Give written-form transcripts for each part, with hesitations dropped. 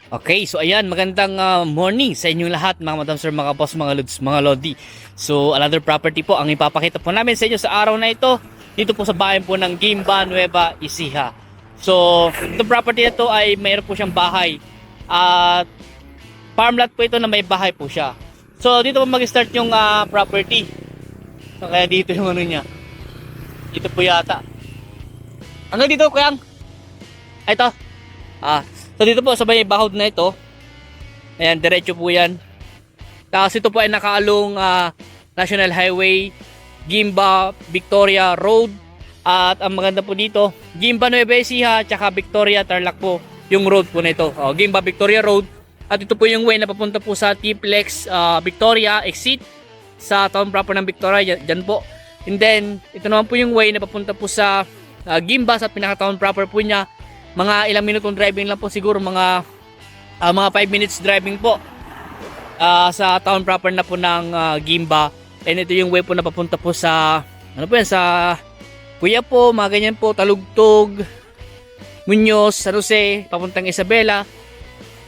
Okay, so ayan, magandang morning sa inyong lahat mga madam sir, mga boss, mga lods, mga lodi. So another property po ang ipapakita po namin sa inyo sa araw na ito, dito po sa bayan po ng Guimba, Nueva Ecija. So itong property na to ay mayroon po siyang bahay at farmland po ito na may bahay po siya. So dito po mag-start yung property. So kaya dito yung ano niya. Dito po yata. Hanggang dito kuyang. Ay, ito. So dito po sa may bahod na ito. Ayan, diretso po yan. Tapos ito po ay nakaalong National Highway, Guimba, Victoria Road. At ang maganda po dito, Guimba, Nueva Ecija, tsaka Victoria, Tarlac po yung road po na ito. Guimba, Victoria Road. At ito po yung way na papunta po sa T-Plex, Victoria, exit sa town proper ng Victoria, dyan po. And then, ito naman po yung way na papunta po sa Guimba, sa pinaka-town proper po niya. Mga ilang minutong driving lang po siguro, mga 5 minutes driving po sa town proper na po ng Guimba. And ito yung way po na papunta po sa ano po yan, sa Kuya po, mga ganyan po, Talugtog, Muñoz, San Jose, papuntang Isabela.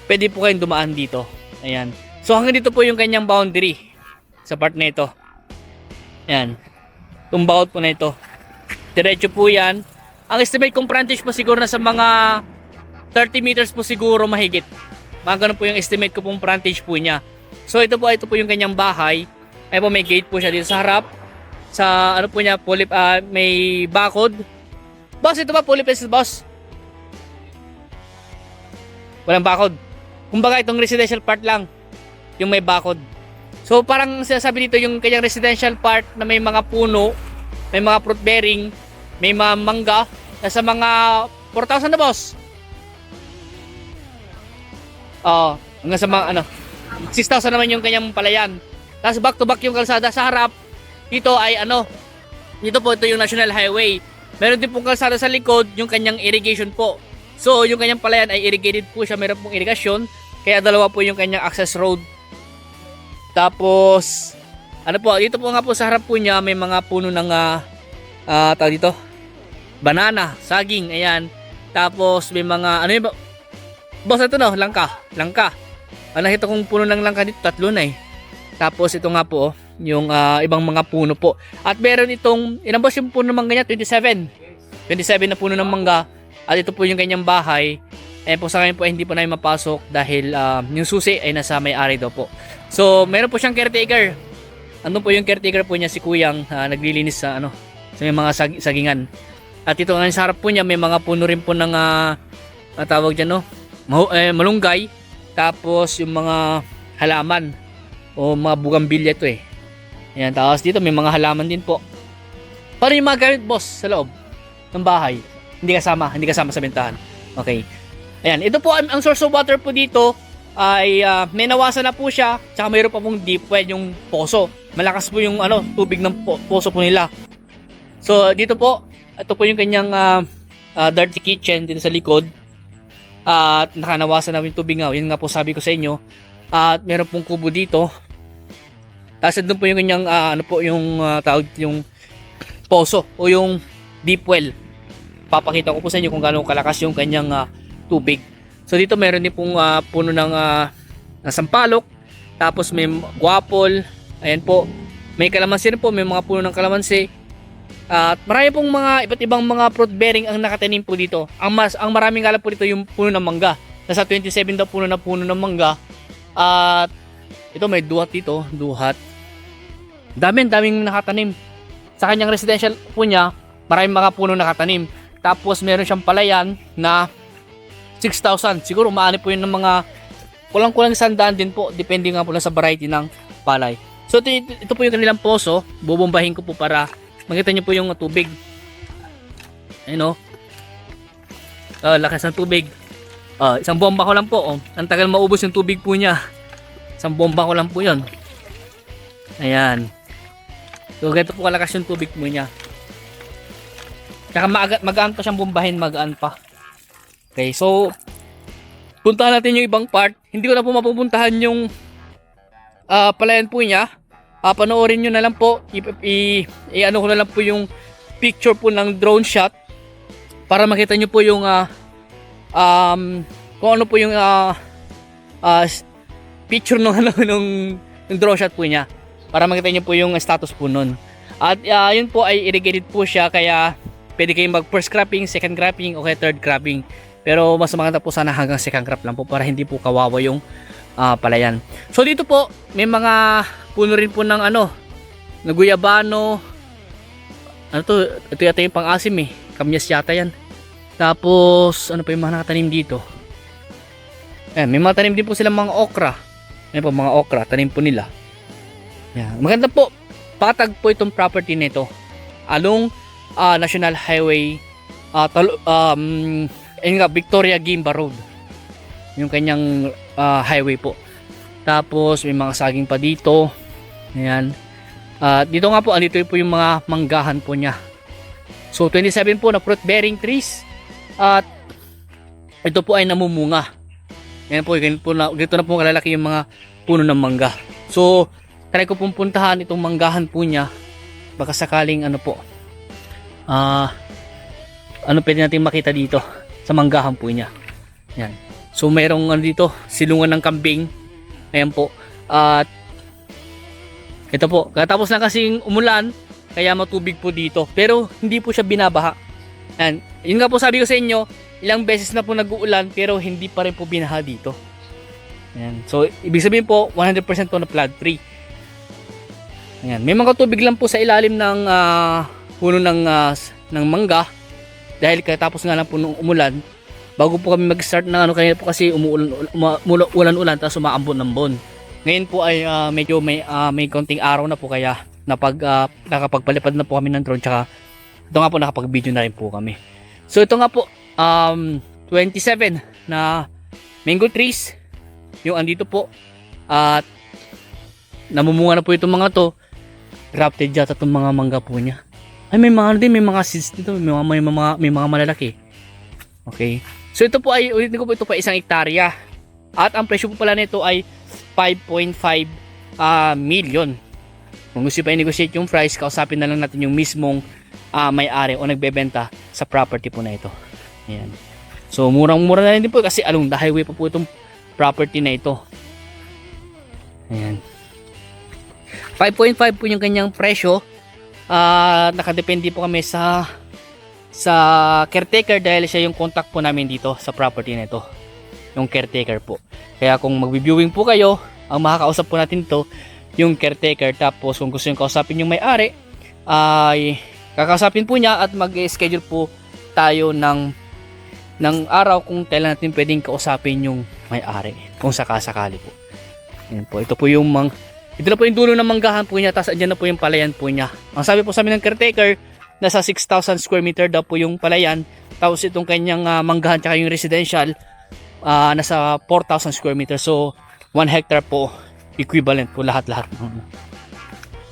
Pwede po kayong dumaan dito. Ayan. So hanggang dito po yung kanyang boundary sa part na ito. Ayan. Tumbawot po na ito. Diretso po yan. Ang estimate kong frontage po siguro na sa mga 30 meters po siguro mahigit. Mga ganun po yung estimate ko pong frontage po niya. So ito po yung kanyang bahay. Ay po, may gate po siya dito sa harap. Sa ano po niya, may bakod. Boss, ito ba fully fenced, boss? Walang bakod. Kumbaga itong residential part lang yung may bakod. So parang sinasabi dito yung kanyang residential part na may mga puno, may mga fruit bearing, may mga mangga. Nasa mga 4,000 na, boss. Hanggang sa mga 6,000 naman yung kanyang palayan. Tapos back to back yung kalsada sa harap. Dito ay dito po ito yung National Highway. Meron din pong kalsada sa likod, yung kanyang irrigation po. So yung kanyang palayan ay irrigated po siya, meron pong irrigation. Kaya dalawa po yung kanyang access road. Tapos dito po nga po sa harap po niya may mga puno ng tawag dito, banana, saging, ayan. Tapos may mga yun ba? Boss, ito langka. Nakita kong puno ng langka dito, 3 na eh. Tapos ito nga po yung ibang mga puno po. At meron itong, ilang boss yung puno ng mangga niya? 27 na puno ng mangga. At ito po yung kanyang bahay. Ayan po, sa ngayon po hindi po namin mapasok dahil yung susi ay nasa may-ari daw po. So meron po siyang caretaker. Andun po yung caretaker po niya, si Kuyang, naglilinis sa sa may mga sagingan. At ito nga sa harap po niya may mga puno rin po ng tawag dyan malunggay. Tapos yung mga halaman o mga bugambilya ito eh. Ayan, tapos dito may mga halaman din po. Paano yung mga gamit, boss, sa loob ng bahay? Hindi kasama sa bentahan. Okay. Ayan, ito po ang source of water po dito ay may nawasan na po siya. Tsaka mayroon pa pong deep well, yung poso. Malakas po yung tubig ng poso po nila. So dito po, ito po yung kanyang dirty kitchen dito sa likod. At nakanawasan na yung tubig nga. Yun nga po sabi ko sa inyo. At meron pong kubo dito. Tapos doon po yung kanyang tawag yung poso o yung deep well. Papakita ko po sa inyo kung gaano kalakas yung kanyang tubig. So dito meron din pong puno ng sampalok. Tapos may guapol. Ayan po. May kalamansi rin po. May mga puno ng kalamansi. At marami pong mga iba't ibang mga fruit bearing ang nakatanim po dito. Ang maraming gala po dito yung puno ng mangga. Nasa 27 daw puno ng mangga. At ito may duhat dito, daming nakatanim. Sa kanyang residential po niya, maraming mga puno nakatanim. Tapos meron siyang palayan na 6,000. Siguro maani po yun ng mga kulang-kulang 100 din po. Depende nga po lang sa variety ng palay. So ito po yung kanilang poso. Bubombahin ko po para makita nyo po yung tubig. Ayun lakas ng tubig. Isang bomba ko lang po. Ang tagal maubos yung tubig po niya. Isang bomba ko lang po yun. Ayan. So ganito po kalakas yung tubig po niya. Tsaka magaan pa siyang bombahin. Magaan pa. Okay, so puntahan natin yung ibang part. Hindi ko na po mapupuntahan yung palayan po niya. Panoorin nyo na lang po. Ko na lang po yung picture po ng drone shot para makita nyo po yung kung ano po yung picture nung ano nung draw shot po niya para makita niyo po yung status po nun. At yun po ay irrigated po siya, kaya pwede kayong mag first cropping, second cropping o kaya third cropping. Pero mas maganda po sana hanggang second crop lang po para hindi po kawawa yung palayan. So dito po may mga puno rin po ng ano, na guyabano. Ano to? Ito yata yung pang-asim eh. Kamyas yata yan. Tapos ano pa yung mga nakatanim dito? May mga tanim din po silang mga okra. Ayan po, mga okra, tanim po nila. Yan. Maganda po. Patag po itong property nito. Along National Highway Victoria Gimba Road. Yung kanyang highway po. Tapos may mga saging pa dito. Ayan. Dito nga po, andito po yung mga manggahan po niya. So 27 po na fruit bearing trees. At ito po ay namumunga. Ayan po, ganito na po kalalaki yung mga puno ng mangga. So try ko pong puntahan itong manggahan po niya. Baka sakaling ano po, ano pwede natin makita dito sa manggahan po niya. Yan. So mayroong ano dito, silungan ng kambing. Ayan po. At ito po, katapos na kasing umulan, kaya matubig po dito. Pero hindi po siya binabaha. Yan. Yun nga po sabi ko sa inyo, ilang beses na po nag-uulan pero hindi pa rin po binaha dito. Yan. So ibig sabihin po, 100% po na flood free. Ayan. May mga tubig lang po sa ilalim ng puno ng mangga dahil katapos nga lang po nung umulan, bago po kami mag-start na ano, kanina po kasi umuulan-ulan tapos umaambon-ambon. Ngayon po ay medyo may konting araw na po, kaya nakapagpalipad na po kami ng drone, tsaka ito nga po nakapag-video na rin po kami. So ito nga po 27 na mango trees yung andito po, at namumunga na po itong mga to. Grafted yata itong mga mangga po niya. Ay, may mga din, may mga seeds dito, may mga malalaki. Okay. So ito po ay, ulitin ko po, ito po 1 hektarya. At ang presyo po pala nito ay 5.5 million. Kung gusto pa i-negotiate yung price, kausapin na lang natin yung mismong may-ari o nagbebenta sa property po na ito. Ayan. So murang-mura na rin din po kasi along the highway pa po itong property na ito. Ayan. 5.5 po yung kanyang presyo. Nakadepende po kami sa caretaker dahil siya yung contact po namin dito sa property na ito, yung caretaker po. Kaya kung magbi-viewing po kayo, ang makakausap po natin ito yung caretaker. Tapos kung gusto yung kausapin yung may-ari, ay kakausapin po niya at mag-schedule po tayo ng araw kung kailan natin pwedeng kausapin yung may-ari kung sakasakali po. Yan po, ito na po yung dulo ng manggahan po niya, tapos andyan na po yung palayan po niya. Ang sabi po sa amin ng caretaker, nasa 6,000 square meter daw po yung palayan, tapos itong kanyang manggahan tsaka yung residential nasa 4,000 square meter. So 1 hectare po equivalent po lahat-lahat.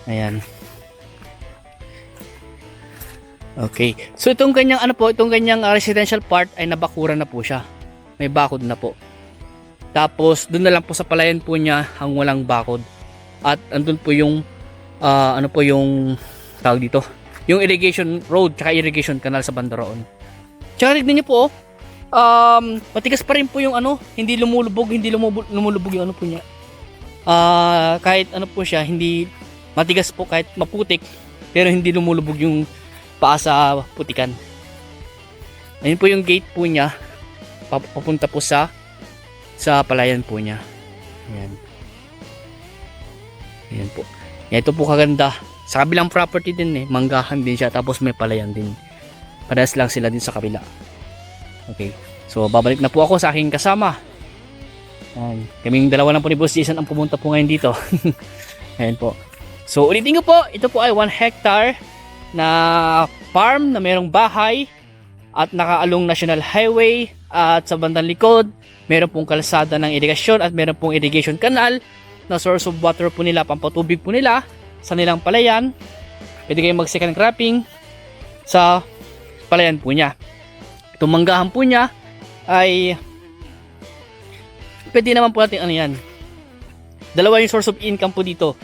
Ayan. Okay. So itong kanyang residential part ay nabakura na po siya. May bakod na po. Tapos doon na lang po sa palayan po niya ang walang bakod. At andun po yung yung tawag dito, yung irrigation road tsaka irrigation canal sa banda roon. Tsaka tignan niyo po, matigas pa rin po yung hindi lumulubog yung ano po niya. Kahit ano po siya, hindi matigas po kahit maputik, pero hindi lumulubog yung paa sa putikan. Ayun po yung gate po niya, papunta po sa palayan po niya. Ayan. Ayan po. Ito po kaganda. Sa kabilang property din manggahan din siya, tapos may palayan din. Parehas lang sila din sa kabila. Okay. So babalik na po ako sa aking kasama. Ayan. Kaming dalawa lang po ni Boss Jason ang pumunta po ngayon dito. Ayan po. So ulitin ko po, ito po ay 1 hectare na farm na mayroong bahay at nakaalong National Highway, at sa bandang likod meron pong kalsada ng irigasyon at meron pong irrigation canal na source of water po nila, pampatubig po nila sa nilang palayan. Pwede kayong mag second cropping sa palayan po niya. Itong manggahan po niya ay pwede naman po natin yan. Dalawa yung source of income po dito.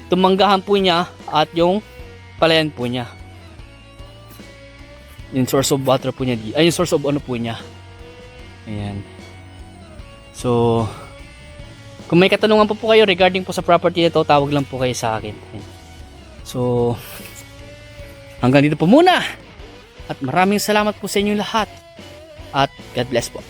Itong manggahan po niya at yung palayan po niya. Yung source of water po niya, ay yung source of ano po niya. Ayan. So Kung may katanungan po kayo regarding po sa property na to, tawag lang po kayo sa akin. So, hanggang dito po muna. At maraming salamat po sa inyong lahat. At God bless po.